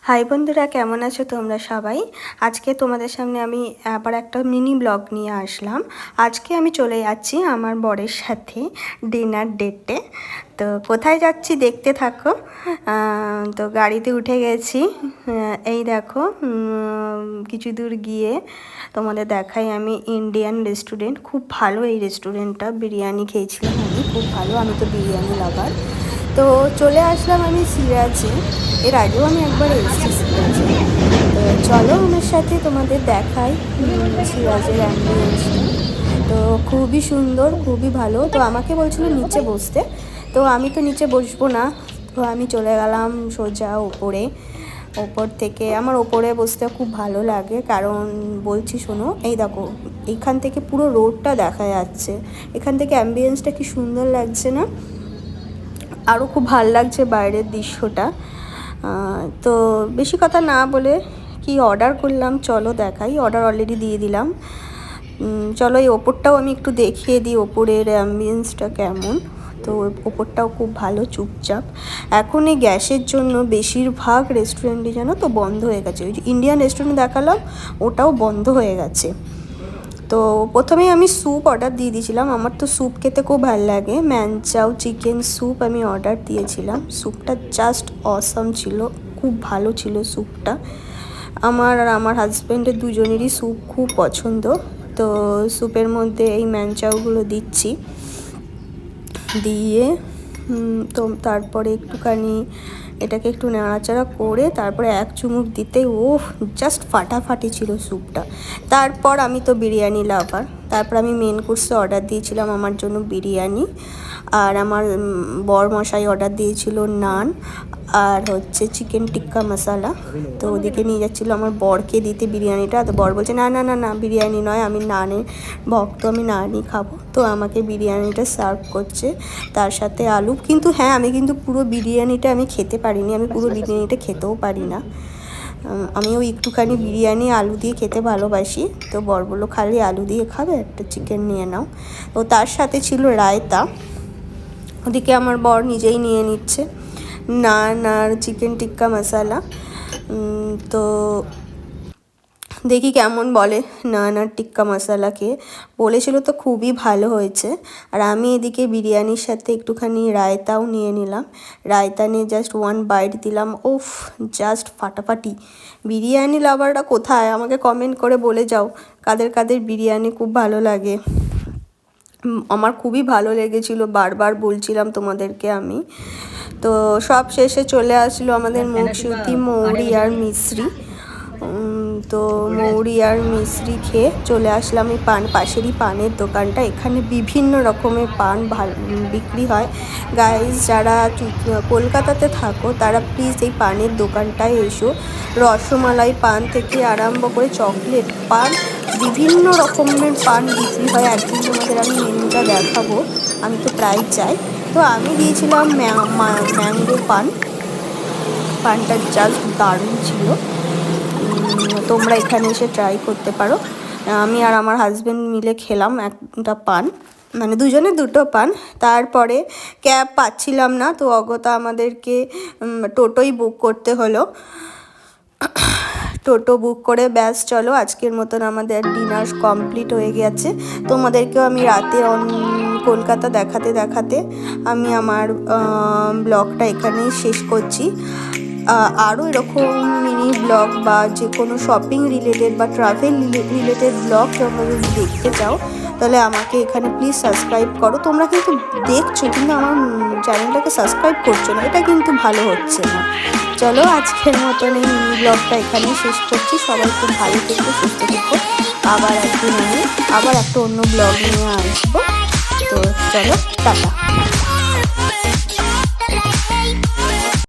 High বন্ধুরা, কেমন আছো তোমরা সবাই? আজকে তোমাদের সামনে আমি আবার একটা মিনি ব্লগ নিয়ে আসলাম। আজকে আমি চলে যাচ্ছি আমার বরের সাথে ডিনার ডেটে। তো কোথায় যাচ্ছি দেখতে থাকো। তো গাড়িতে উঠে গেছি। এই দেখো, কিছু দূর গিয়ে তোমাদের দেখাই আমি ইন্ডিয়ান রেস্টুরেন্ট। খুব ভালো এই রেস্টুরেন্টটা, বিরিয়ানি খেয়েছিলাম আমি, খুব ভালো। আমি তো বিরিয়ানি লাভার। তো চলে আসলাম আমি সিরাজে। এর আগেও আমি একবার এসেছি সিরাজে। তো চলো আমার সাথে তোমাদের দেখাই সিরাজের অ্যাম্বিয়েন্সটা। তো খুবই সুন্দর, খুবই ভালো। তো আমাকে বলছিল নিচে বসতে, তো আমি তো নিচে বসবো না। তো আমি চলে গেলাম সোজা ওপরে। ওপর থেকে আমার ওপরে বসতে খুব ভালো লাগে, কারণ বলছি শোনো, এই দেখো এইখান থেকে পুরো রোডটা দেখা যাচ্ছে। এখান থেকে অ্যাম্বিয়েন্সটা কি সুন্দর লাগছে না? আরও খুব ভাল লাগছে বাইরের দৃশ্যটা। তো বেশি কথা না বলে কি অর্ডার করলাম চলো দেখাই। অর্ডার অলরেডি দিয়ে দিলাম। চলো এই ওপরটাও আমি একটু দেখিয়ে দিই, ওপরের অ্যাম্বিয়েন্সটা কেমন। তো ওপরটাও খুব ভালো, চুপচাপ। এখন এই গ্যাসের জন্য বেশিরভাগ রেস্টুরেন্টই জানো তো বন্ধ হয়ে গেছে। ওই যে ইন্ডিয়ান রেস্টুরেন্ট দেখালাম, ওটাও বন্ধ হয়ে গেছে। তো প্রথমেই আমি স্যুপ অর্ডার দিয়ে দিয়েছিলাম। আমার তো স্যুপ খেতে খুব ভালো লাগে। ম্যানচাও চিকেন স্যুপ আমি অর্ডার দিয়েছিলাম। স্যুপটা জাস্ট অসাম ছিল, খুব ভালো ছিল স্যুপটা। আমার আর আমার হাজব্যান্ডের দুজনেরই স্যুপ খুব পছন্দ। তো স্যুপের মধ্যে এই ম্যানচাওগুলো দিচ্ছি, দিয়ে তো তারপরে একটুখানি এটাকে একটু নাড়াচাড়া করে তারপরে এক চুমুক দিতে জাস্ট ফাটাফাটি ছিল স্যুপটা। তারপর আমি তো বিরিয়ানি লাভার। তারপর আমি মেন কোর্সে অর্ডার দিয়েছিলাম আমার জন্য বিরিয়ানি, আর আমার বর মশাই অর্ডার দিয়েছিল নান আর হচ্ছে চিকেন টিক্কা মশালা। তো ওদিকে নিয়ে যাচ্ছিলো আমার বরকে দিতে বিরিয়ানিটা। তো বর বলছে না না না না, বিরিয়ানি নয়, আমি নানের ভক্ত, আমি নানই খাবো। তো আমাকে বিরিয়ানিটা সার্ভ করছে, তার সাথে আলু। কিন্তু হ্যাঁ, আমি কিন্তু পুরো বিরিয়ানিটা আমি খেতে পারিনি, আমি পুরো বিরিয়ানিটা খেতেও পারি না। আমিও একটুখানি বিরিয়ানি আলু দিয়ে খেতে ভালোবাসি। তো বর বললো খালি আলু দিয়ে খাবে, একটা চিকেন নিয়ে নাও। তো তার সাথে ছিল রায়তা। ওদিকে আমার বর নিজেই নিয়ে নিচ্ছে নান আর চিকেন টিক্কা মশালা। তো দেখি কেমন বলে নান আর টিক্কা মশালাকে। বলেছিল তো খুবই ভালো হয়েছে। আর আমি এদিকে বিরিয়ানির সাথে একটুখানি রায়তাও নিয়ে নিলাম। রায়তা নিয়ে জাস্ট ওয়ান বাইট দিলাম। জাস্ট ফাটাফাটি। বিরিয়ানি লাভাররা কোথায় আমাকে কমেন্ট করে বলে যাও, কাদের কাদের বিরিয়ানি খুব ভালো লাগে। আমার খুবই ভালো লেগেছিল, বারবার বলছিলাম তোমাদেরকে আমি। তো সব শেষে চলে আসলো আমাদের মুখশুদ্ধি মৌরি আর মিশ্রি। তো মৌরি আর মিশ্রি খেয়ে চলে আসলাম এই পাশেরই পানের দোকানটা। এখানে বিভিন্ন রকমের পান বিক্রি হয়। গাইজ, যারা কলকাতাতে থাকো তারা প্লিজ এই পানের দোকানটায় এসো। রসমালাই পান থেকে আরম্ভ করে চকলেট পান, বিভিন্ন রকমের পান বিক্রি হয়। একদিন তোমাদের আমি মেনুটা দেখাবো, আমি তো প্রায় যাই। তো আমি দিয়েছিলাম ম্যাঙ্গো পানটা জাস্ট দারুণ ছিল। তোমরা এখানে এসে ট্রাই করতে পারো। আমি আর আমার হাজব্যান্ড মিলে খেলাম একটা পান, মানে দুজনে দুটো পান। তারপরে ক্যাব পাচ্ছিলাম না, তো অগত্যা আমাদেরকে টোটোই বুক করতে হলো। টোটো বুক করে ব্যাস চলো, আজকের মতন আমাদের ডিনার কমপ্লিট হয়ে গেছে। তোমাদেরকেও আমি রাতে কলকাতা দেখাতে দেখাতে আমি আমার ব্লগটা এখানেই শেষ করছি। আরও এরকম মিনি ব্লগ বা যে কোনো শপিং রিলেটেড বা ট্রাভেল রিলেটেড ব্লগ তোমরা যদি দেখতে চাও, তাহলে আমাকে এখানে প্লিজ সাবস্ক্রাইব করো। তোমরা কিন্তু দেখছো, কিন্তু আমার চ্যানেলটাকে সাবস্ক্রাইব করছো না, এটা কিন্তু ভালো হচ্ছে না। চলো আজকের মতন এই মিনি ব্লগটা এখানেই শেষ করছি। সবাই খুব ভালো থেকো, সুস্থ থেকো। আবার একদিন আমি আবার একটা অন্য ব্লগ নিয়ে আসবো। তো চলো, টাটা।